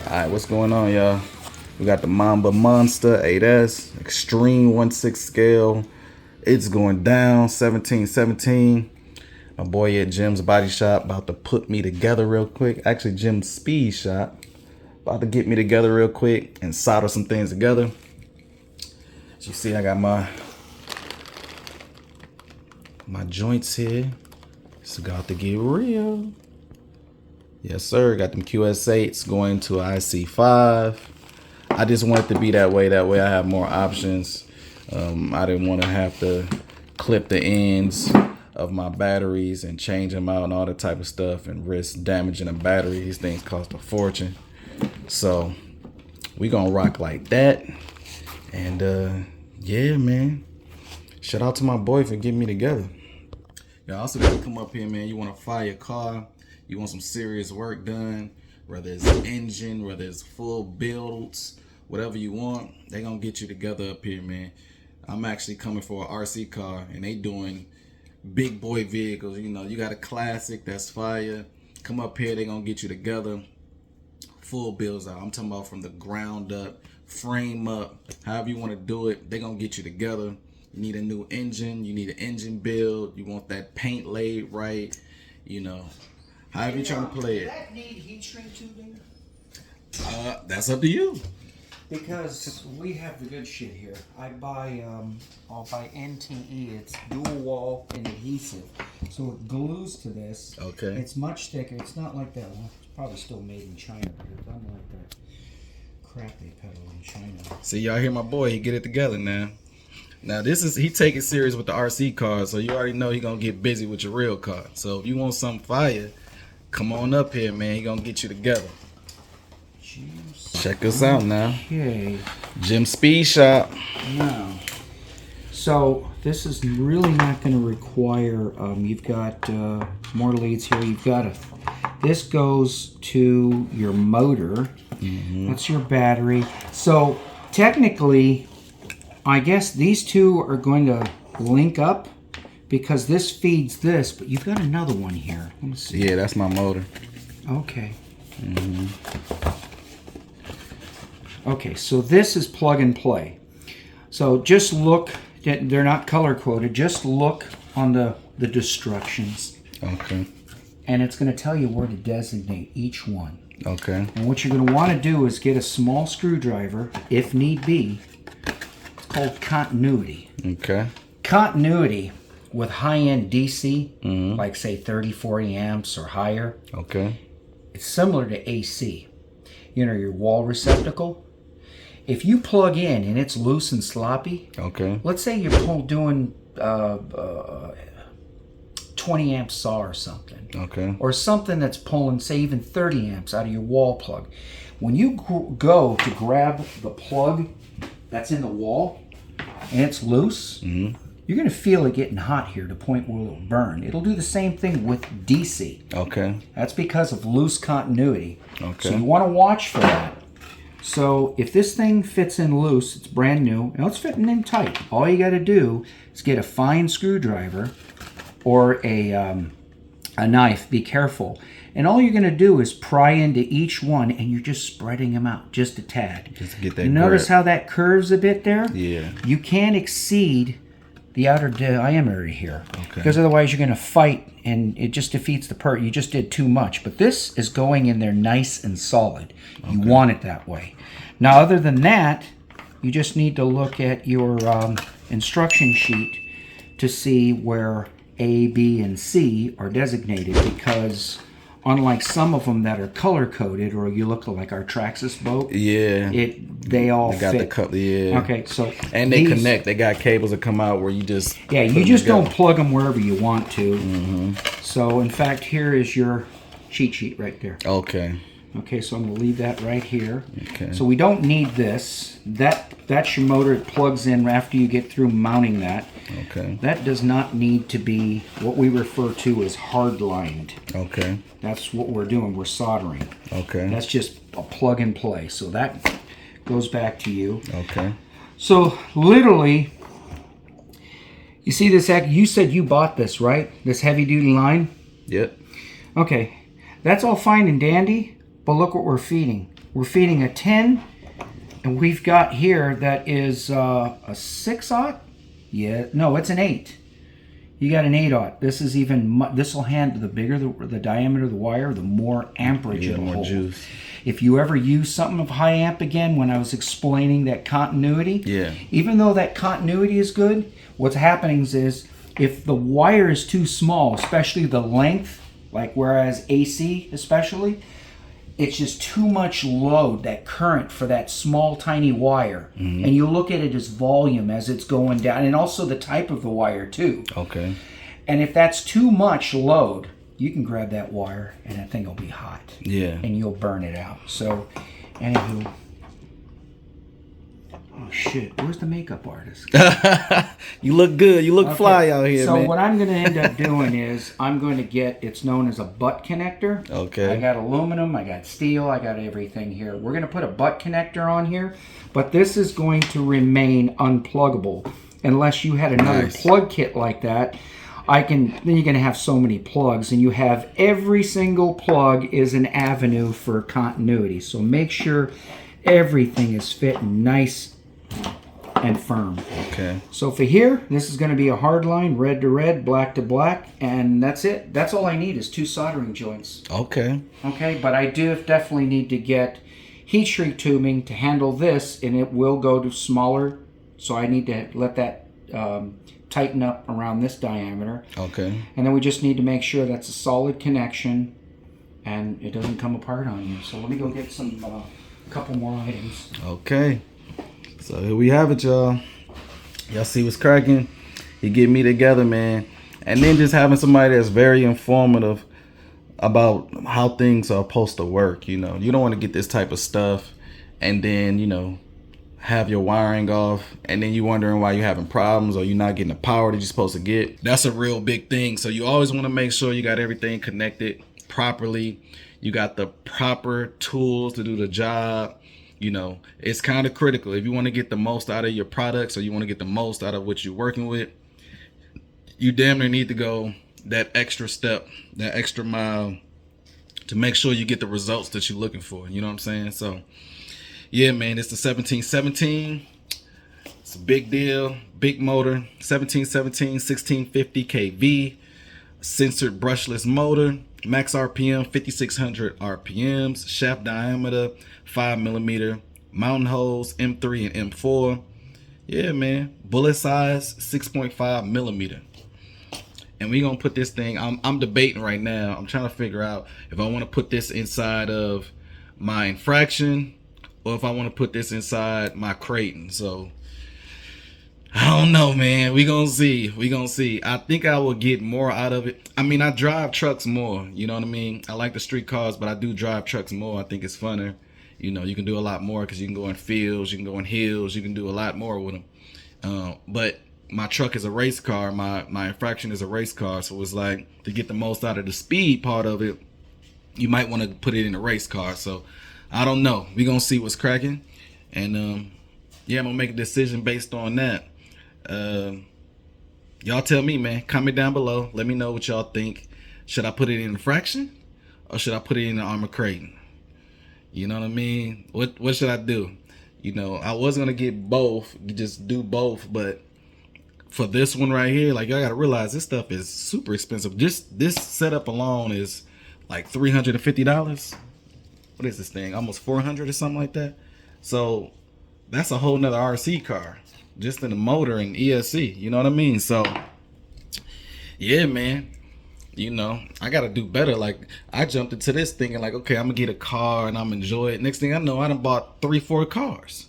Alright, what's going on, y'all? We got the MAMBA Monster XS Extreme 1/6 scale. It's going down 1717. My boy at Jim's Body Shop about to put me together real quick. Actually, Jim's Speed Shop about to get me together real quick and solder some things together. As you see, I got my joints here. It's about to get real. Yes, sir. Got them QS8s going to IC5. I just want it to be that way. That way I have more options. I didn't want to have to clip the ends of my batteries and change them out and all that type of stuff and risk damaging a battery. These things cost a fortune. So we gonna rock like that. And yeah, man. Shout out to my boy for getting me together. Y'all also gotta come up here, man. You wanna fire your car. You want some serious work done, whether it's engine, whether it's full builds, whatever you want, they gonna get you together up here, man. I'm actually coming for an RC car, and they doing big boy vehicles. You know, you got a classic that's fire. Come up here, they gonna get you together. Full builds out. I'm talking about from the ground up, frame up, however you want to do it. They gonna get you together. You need a new engine. You need an engine build. You want that paint laid right. You know. However you trying to play it. Does that need heat shrink tubing? That's up to you. Because we have the good shit here. I'll buy NTE. It's dual wall and adhesive, so it glues to this. Okay. It's much thicker. It's not like that. Well, it's probably still made in China, but it's not like that crap they peddle in China. See, y'all hear my boy? He get it together now. Now he take it serious with the RC car, so you already know he gonna get busy with your real car. So if you want something fire, come on up here, man. He gonna get you together. Jeez. Check us out now. Okay. Jim Speed Shop. Now, so this is really not going to require. You've got more leads here. You've got this goes to your motor. Mm-hmm. That's your battery. So technically, I guess these two are going to link up because this feeds this, but you've got another one here. Let me see. Yeah, that's my motor. Okay. Mm-hmm. Okay, so this is plug and play. So just look, they're not color coded, just look on the destructions. Okay. And it's going to tell you where to designate each one. Okay. And what you're going to want to do is get a small screwdriver, if need be. It's called continuity. Okay. Continuity with high-end DC, like say 30, 40 amps or higher. Okay. It's similar to AC. You know, your wall receptacle. If you plug in and it's loose and sloppy, okay. Let's say you're doing 20 amp saw or something, okay, or something that's pulling, say, even 30 amps out of your wall plug. When you go to grab the plug that's in the wall and it's loose, you're going to feel it getting hot here to the point where it'll burn. It'll do the same thing with DC. Okay. That's because of loose continuity. Okay. So you want to watch for that. So if this thing fits in loose, it's brand new, and it's fitting in tight. All you got to do is get a fine screwdriver or a knife. Be careful. And all you're going to do is pry into each one, and you're just spreading them out just a tad. Just get that Notice grip. how that curves a bit there? Yeah. You can't exceed the outer diameter here. Okay. Because otherwise you're going to fight, and it just defeats the purpose. You just did too much. But this is going in there nice and solid. You want it that way. Now, other than that, you just need to look at your instruction sheet to see where A, B, and C are designated, because unlike some of them that are color-coded, or you look like our Traxxas boat, yeah, they all got fit. Yeah. Okay, so and they connect. They got cables that come out where you just you just don't plug them wherever you want to. So in fact, here is your cheat sheet right there. Okay. Okay, so I'm going to leave that right here. Okay. So we don't need this. That's your motor. It plugs in after you get through mounting that. Okay. That does not need to be what we refer to as hard-lined. Okay. That's what we're doing. We're soldering. Okay. That's just a plug and play. So that goes back to you. Okay. So literally, you see this? You said you bought this, right? This heavy-duty line? Yep. Okay. That's all fine and dandy, but look what we're feeding. We're feeding a 10, and we've got here that is a 6/0. Yeah, no, it's an 8. You got an 8/0. This is even. This will handle the bigger the diameter of the wire, the more amperage it'll hold. Juice. If you ever use something of high amp again, when I was explaining that continuity, even though that continuity is good, what's happening is if the wire is too small, especially the length, like whereas AC especially, it's just too much load, that current for that small tiny wire. And you look at it as volume as it's going down, and also the type of the wire too. Okay. And if that's too much load, you can grab that wire and that thing will be hot. Yeah. And you'll burn it out. So, anywho. Oh shit, where's the makeup artist? You look good. You look fly out here, so man. So what I'm going to end up doing is I'm going to get, it's known as a butt connector. Okay. I got aluminum, I got steel, I got everything here. We're going to put a butt connector on here, but this is going to remain unpluggable unless you had another plug kit like that. Then you're going to have so many plugs, and you have every single plug is an avenue for continuity. So make sure everything is fitting nice and firm. Okay. So for here, this is going to be a hard line, red to red, black to black, and that's it. That's all I need is 2 soldering joints. Okay. Okay, but I do definitely need to get heat shrink tubing to handle this, and it will go to smaller, so I need to let that tighten up around this diameter. Okay. And then we just need to make sure that's a solid connection and it doesn't come apart on you. So let me go get some couple more items. Okay. So here we have it, y'all. Y'all see what's cracking? He get me together, man. And then just having somebody that's very informative about how things are supposed to work. You know, you don't want to get this type of stuff and then, you know, have your wiring off and then you wondering why you're having problems or you're not getting the power that you're supposed to get. That's a real big thing. So you always want to make sure you got everything connected properly. You got the proper tools to do the job. You know, it's kind of critical. If you want to get the most out of your products or you want to get the most out of what you're working with, you damn near need to go that extra step, that extra mile to make sure you get the results that you're looking for. You know what I'm saying? So yeah, man, it's the 1717. It's a big deal, big motor, 1717, 1650 kV, censored brushless motor, max RPM, 5600 RPMs, shaft diameter, 5mm, mountain holes, M3 and M4. Yeah, man, bullet size, 6.5mm. And we gonna put this thing, I'm debating right now. I'm trying to figure out if I want to put this inside of my infraction or if I want to put this inside my Kraton. So I don't know, man. We gonna see. We gonna see. I think I will get more out of it. I mean, I drive trucks more. You know what I mean? I like the street cars, but I do drive trucks more. I think it's funner. You know, you can do a lot more because you can go in fields, you can go in hills, you can do a lot more with them. But my truck is a race car. My infraction is a race car. So it's like to get the most out of the speed part of it, you might want to put it in a race car. So I don't know. We gonna see what's cracking, and yeah, I'm gonna make a decision based on that. Y'all tell me, man. Comment down below. Let me know what y'all think. Should I put it in a fraction, or should I put it in the Arrma Kraton? You know what I mean? What should I do? You know, I was gonna get both, just do both, but for this one right here, like y'all gotta realize this stuff is super expensive. Just this setup alone is like $350. What is this thing? Almost $400 or something like that. So that's a whole nother RC car, just in the motor and ESC. You know what I mean? So yeah, man. You know, I gotta do better. Like I jumped into this thinking like, okay, I'm gonna get a car and I'm enjoy it. Next thing I know, I done bought 3-4 cars.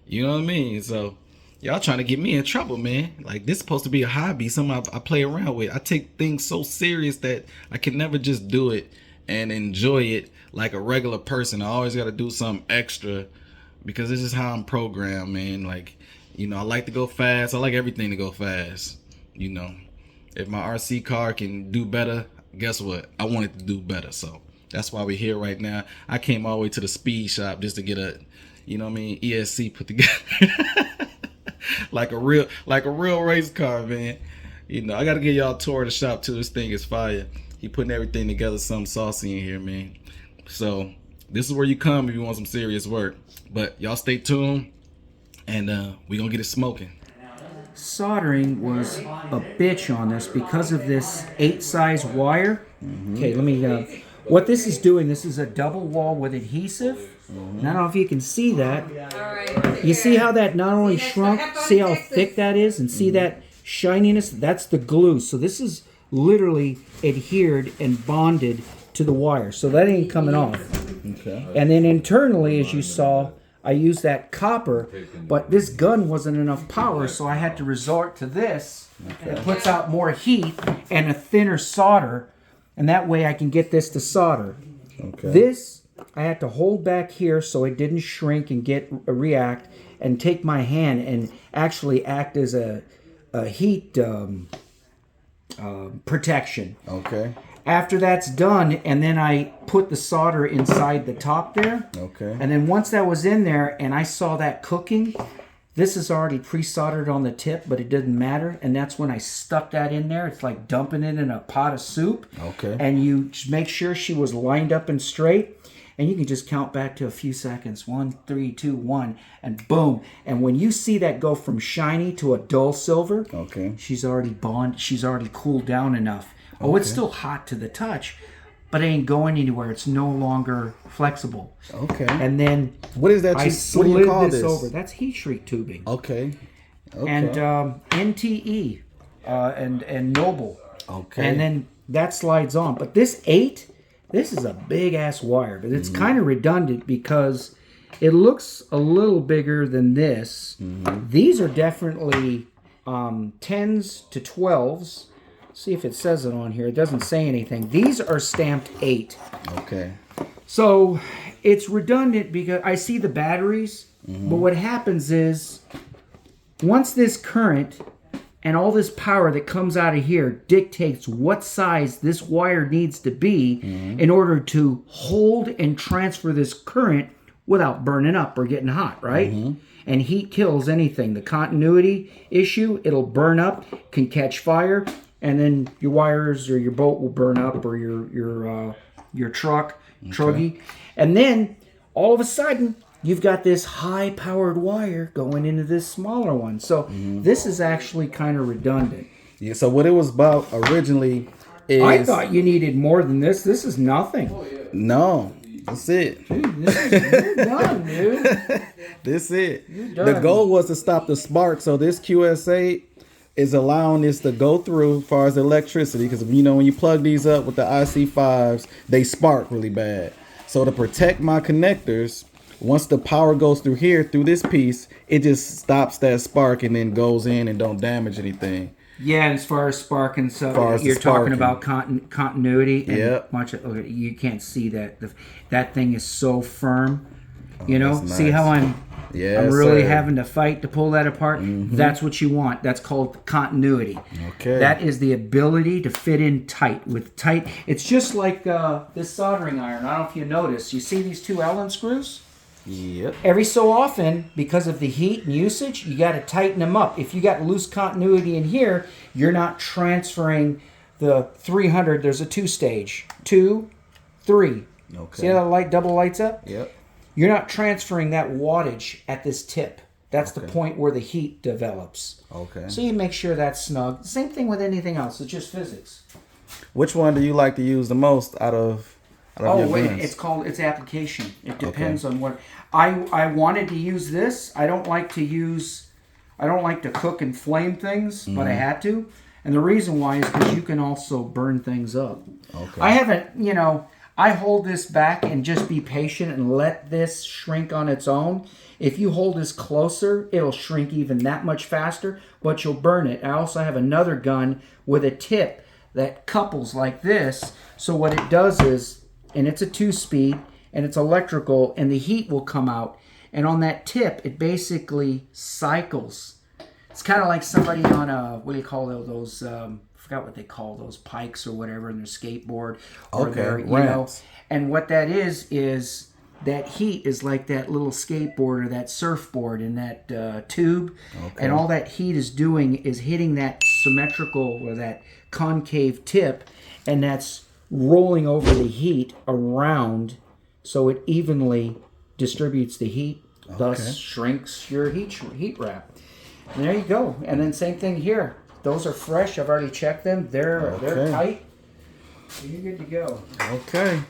You know what I mean? So y'all trying to get me in trouble, man. Like this is supposed to be a hobby, something I play around with. I take things so serious that I can never just do it and enjoy it like a regular person. I always got to do something extra because it's just how I'm programmed, man. Like, you know, I like to go fast. I like everything to go fast. You know, if my RC car can do better, guess what? I want it to do better. So that's why we're here right now. I came all the way to the speed shop just to get a, you know what I mean, ESC put together. like a real race car, man. You know, I got to get y'all a tour of the shop too. This thing is fire. He putting everything together, something saucy in here, man. So This is where you come if you want some serious work. But y'all stay tuned, and we gonna get it smoking. Soldering was a bitch on this because of this 8 size wire. Okay, let me. What this is doing, this is a double wall with adhesive. And I don't know if you can see that. You see how that not only shrunk, see how thick that is, and see that shininess? That's the glue. So this is literally adhered and bonded to the wire. So that ain't coming off. Okay. And then internally, as you saw, I used that copper, but this gun wasn't enough power, so I had to resort to this. It puts out more heat and a thinner solder, and that way I can get this to solder. Okay. This, I had to hold back here so it didn't shrink and react, and take my hand and actually act as a heat protection. Okay. After that's done, and then I put the solder inside the top there. Okay. And then once that was in there and I saw that cooking, this is already pre-soldered on the tip, but it didn't matter. And that's when I stuck that in there. It's like dumping it in a pot of soup. Okay. And you just make sure she was lined up and straight. And you can just count back to a few seconds. 1, 3, 2, 1, and boom. And when you see that go from shiny to a dull silver, okay, she's already she's already cooled down enough. Oh, it's still hot to the touch, but it ain't going anywhere. It's no longer flexible. Okay. And then what is that? I What do you call this this? over. That's heat shrink tubing. Okay. Okay. And NTE and Noble. Okay. And then that slides on. But this 8, this is a big ass wire, but it's kind of redundant because it looks a little bigger than this. These are definitely 10s to 12s. See if it says it on here. It doesn't say anything. These are stamped 8. Okay. So it's redundant because I see the batteries, but what happens is once this current and all this power that comes out of here dictates what size this wire needs to be in order to hold and transfer this current without burning up or getting hot, right? And heat kills anything. The continuity issue, it'll burn up, can catch fire, and then your wires or your boat will burn up, or your truck, truggy. And then all of a sudden, you've got this high-powered wire going into this smaller one. So this is actually kind of redundant. Yeah. So what it was about originally is I thought you needed more than this. This is nothing. No. That's it. Dude, you're done, dude. This it. You're The done. goal was to stop the spark. So this QS8 is allowing this to go through as far as electricity, because you know when you plug these up with the IC5s, they spark really bad. So to protect my connectors, once the power goes through here, through this piece, it just stops that spark and then goes in and don't damage anything. Yeah, and as far as sparking, so As you're the talking sparking. about continuity. And Yep. watch it. Okay, you can't see that. That thing is so firm. You know, that's see nice. how I'm Yes, really sir. having to fight to pull that apart? That's what you want. That's called continuity. Okay. That is the ability to fit in tight. It's just like this soldering iron. I don't know if you notice. You see these 2 Allen screws? Yep. Every so often, because of the heat and usage, you got to tighten them up. If you got loose continuity in here, you're not transferring the 300. There's a 2-stage. 2, 3. Okay. See how that light double lights up? Yep. You're not transferring that wattage at this tip. That's the point where the heat develops. Okay. So you make sure that's snug. Same thing with anything else. It's just physics. Which one do you like to use the most out of your guns? It's application. It depends on what I wanted to use this. I don't like to cook and flame things, but I had to. And the reason why is because you can also burn things up. Okay. I haven't, I hold this back and just be patient and let this shrink on its own. If you hold this closer, it'll shrink even that much faster, but you'll burn it. I also have another gun with a tip that couples like this. So what it does is, and it's a 2-speed, and it's electrical, and the heat will come out. And on that tip, it basically cycles. It's kind of like somebody on a, what do you call those, I forgot what they call those, pikes or whatever, in their skateboard. Or their, ramps. And what that is that heat is like that little skateboard or that surfboard in that tube. Okay. And all that heat is doing is hitting that symmetrical or that concave tip, and that's rolling over the heat around so it evenly distributes the heat, thus shrinks your heat wrap. And there you go. And then same thing here. Those are fresh. I've already checked them. They're tight. So you're good to go. Okay.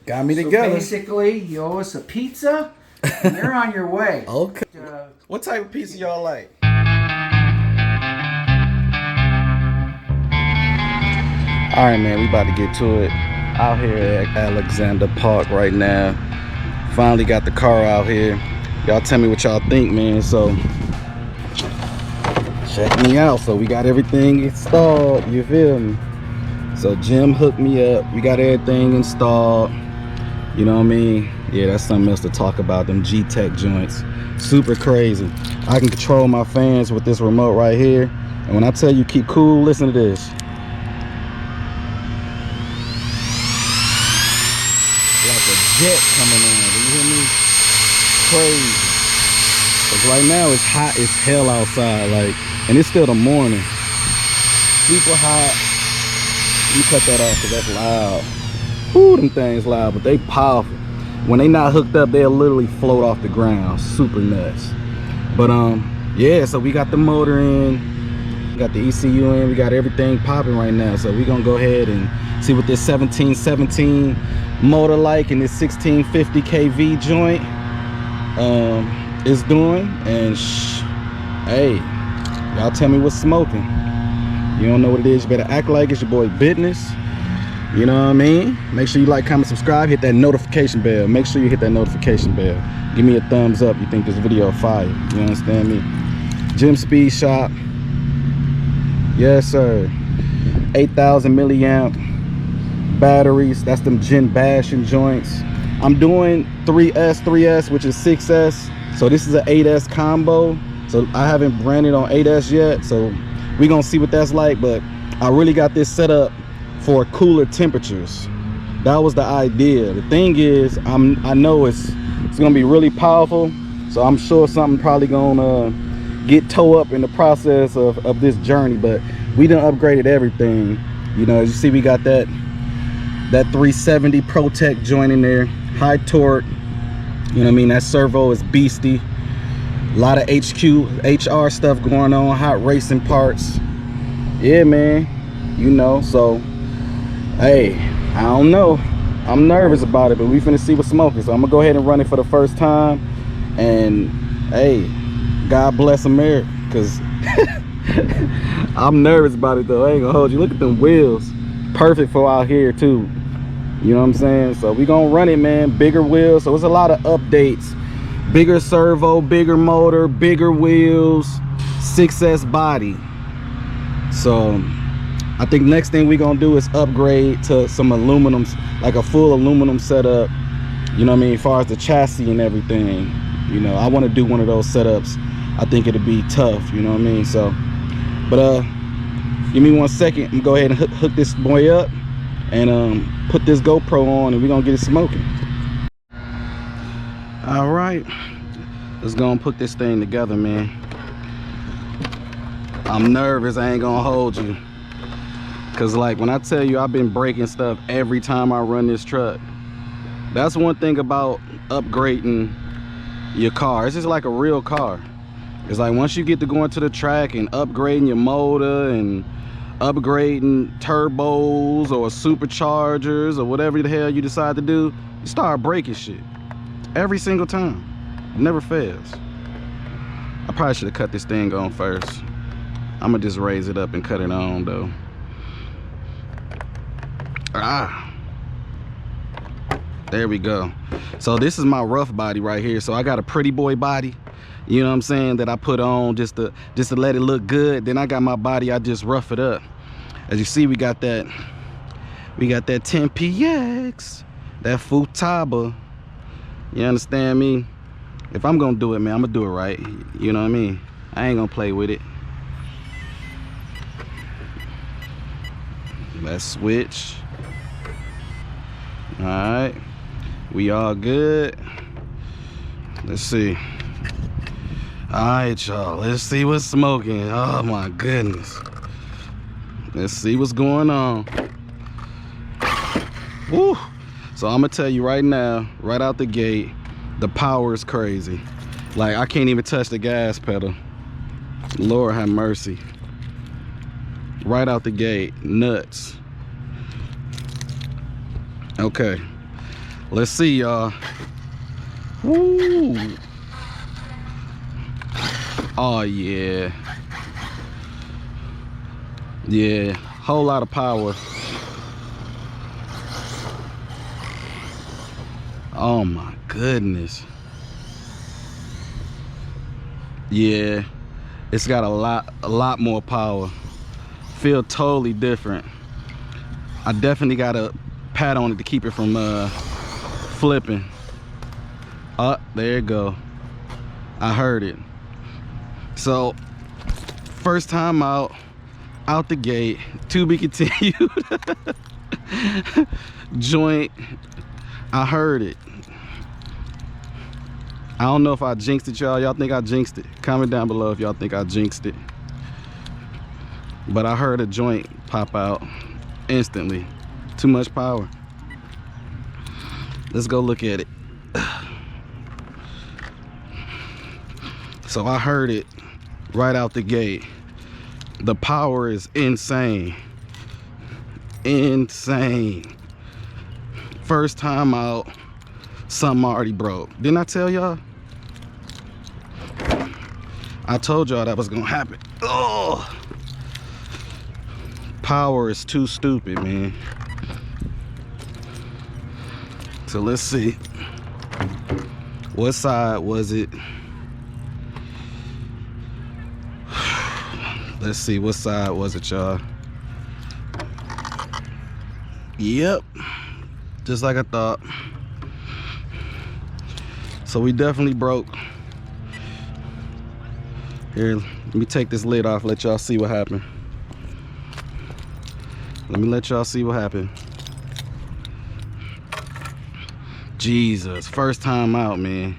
Got me together. Basically, you owe us a pizza, and you're on your way. Okay. What type of pizza y'all like? All right, man. We about to get to it. Out here at Alexander Park right now. Finally got the car out here. Y'all tell me what y'all think, man. So check me out. So we got everything installed. You feel me? So Jim hooked me up. We got everything installed. You know what I mean? Yeah, that's something else to talk about. Them G-Tech joints. Super crazy. I can control my fans with this remote right here. And when I tell you keep cool, listen to this. Like a jet coming in. Do you hear me? Crazy. Cause right now it's hot as hell outside. Like, and it's still the morning. Super hot. You cut that off cause that's loud. Ooh, them things loud, but they powerful. When they not hooked up, they'll literally float off the ground. Super nuts. But yeah, so we got the motor in, we got the ECU in, we got everything popping right now. So we gonna go ahead and see what this 1717 motor like and this 1650 kV joint is doing. And hey, y'all tell me what's smoking. You don't know what it is, you better act like it's your boy business. You know what I mean? Make sure you like, comment, subscribe, hit that notification bell. Make sure you hit that notification bell. Give me a thumbs up you think this video fire. You understand me? Gym Speed Shop. Yes, sir. 8,000 milliamp batteries. That's them Gen bashing joints. I'm doing 3S, which is 6S. So this is an 8S combo. So I haven't branded on 8S yet. So we gonna see what that's like. But I really got this set up for cooler temperatures. That was the idea. The thing is, I know it's gonna be really powerful, so I'm sure something probably gonna get toe up in the process of this journey. But we done upgraded everything. You know, as you see, we got that 370 Protec joint in there, high torque. You know what I mean? That servo is beastie. A lot of HR stuff going on, hot racing parts. Yeah, man. You know, so hey, I don't know. I'm nervous about it, but we finna see what's smoking. So I'm gonna go ahead and run it for the first time. And hey, God bless America, cause I'm nervous about it though. I ain't gonna hold you. Look at them wheels. Perfect for out here too. You know what I'm saying? So we gonna run it, man. Bigger wheels. So it's a lot of updates. Bigger servo, bigger motor, bigger wheels, 6S body. So I think next thing we gonna do is upgrade to some aluminum, like a full aluminum setup. You know what I mean? As far as the chassis and everything. You know, I want to do one of those setups. I think it'll be tough. You know what I mean? So, but give me 1 second. I'm gonna go ahead and hook this boy up and put this GoPro on, and we're gonna get it smoking. All right, let's go and put this thing together, man. I'm nervous. I ain't gonna hold you. Cause like when I tell you I've been breaking stuff every time I run this truck. That's one thing about upgrading your car. It's just like a real car. It's like once you get to going to the track and upgrading your motor and upgrading turbos or superchargers or whatever the hell you decide to do, you start breaking shit. Every single time. It never fails. I probably should have cut this thing on first. I'm gonna just raise it up and cut it on though. There we go. So this is my rough body right here. So I got a pretty boy body, you know what I'm saying, that I put on just to let it look good. Then I got my body, I just rough it up. As you see, we got that 10PX, that Futaba. You understand me? If I'm gonna do it, man, I'm gonna do it right. You know what I mean? I ain't gonna play with it. Let's switch. All right, we all good. Let's see. All right, y'all, let's see what's smoking. Oh my goodness. Let's see what's going on. Woo, So I'm gonna tell you right now, right out the gate, the power is crazy. Like, I can't even touch the gas pedal. Lord have mercy. Right out the gate, nuts. Okay, let's see, y'all. Woo! Oh yeah. Yeah, whole lot of power. Oh my goodness. Yeah, it's got a lot more power. Feel totally different. I definitely got a pat on it to keep it from flipping. Oh, there it go. I heard it. So, first time out the gate, to be continued. Joint, I heard it. I don't know if I jinxed it, y'all. Y'all think I jinxed it? Comment down below if y'all think I jinxed it. But I heard a joint pop out instantly. Too much power. Let's go look at it. So I heard it right out the gate. The power is insane. Insane. First time out, something already broke. Didn't I tell y'all? I told y'all that was gonna happen. Oh, power is too stupid, man. So let's see. What side was it? Let's see, what side was it, y'all? Yep, just like I thought. So we definitely broke. Here, let me take this lid off, let y'all see what happened. Let me let y'all see what happened. Jesus, first time out, man.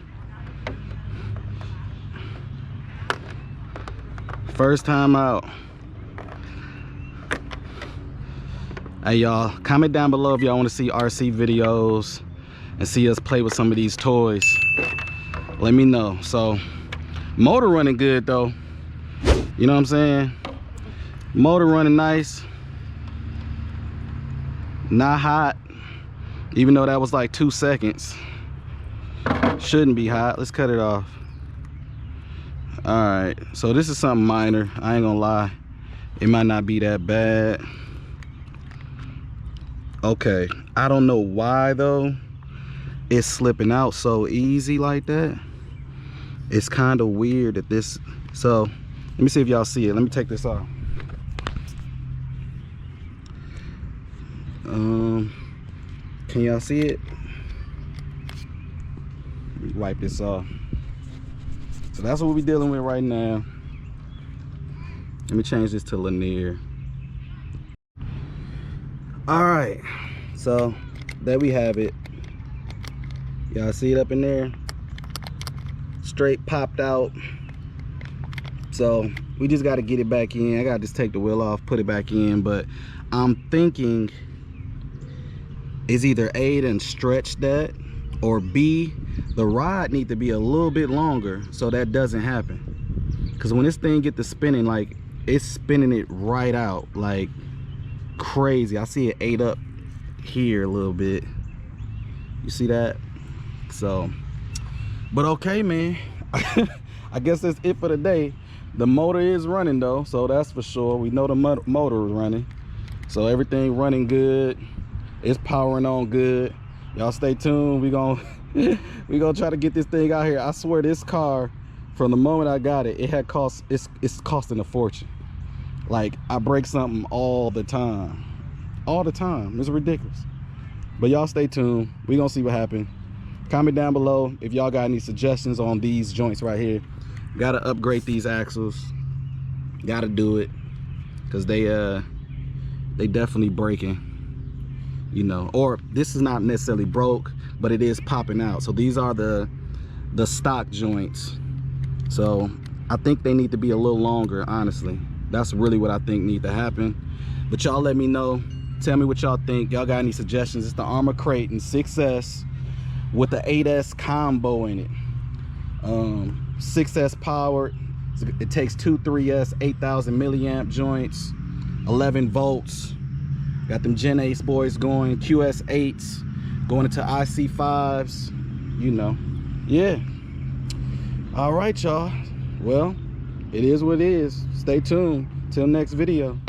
First time out. Hey y'all, comment down below if y'all want to see RC videos and see us play with some of these toys. Let me know. So, motor running good though. You know what I'm saying? Motor running nice. Not hot. Even though that was like 2 seconds. Shouldn't be hot. Let's cut it off. Alright, so this is something minor. I ain't gonna lie. It might not be that bad. Okay, I don't know why though. It's slipping out so easy like that. It's kind of weird that this. So, let me see if y'all see it. Let me take this off. Can y'all see it? Let me wipe this off. So that's what we're dealing with right now. Let me change this to linear. All right, so there we have it. Y'all see it up in there? Straight popped out. So we just got to get it back in. I got to just take the wheel off, put it back in. But I'm thinking is either A, done stretch that, or B, the rod need to be a little bit longer so that doesn't happen. Because when this thing get to spinning, like, it's spinning it right out like crazy. I see it ate up here a little bit. You see that? So, but okay, man. I guess that's it for the day. The motor is running though, so that's for sure. We know the motor is running, so everything running good. It's powering on good. Y'all stay tuned. We gonna try to get this thing out here. I swear this car, from the moment I got it, it's costing a fortune. Like, I break something all the time. It's ridiculous. But y'all stay tuned. We gonna see what happens. Comment down below if y'all got any suggestions on these joints right here. Gotta upgrade these axles. Gotta do it, because they definitely breaking. You know, or this is not necessarily broke, but it is popping out. So these are the stock joints. So I think they need to be a little longer, honestly. That's really what I think needs to happen. But y'all let me know Tell me what y'all think. Y'all got any suggestions? It's the Arrma Kraton 6S with the 8S combo in it. 6S powered. It takes two 3S 8,000 milliamp joints, 11 volts. Got them Gen Ace boys going, QS8s, going into IC5s, you know. Yeah. All right, y'all. Well, it is what it is. Stay tuned till next video.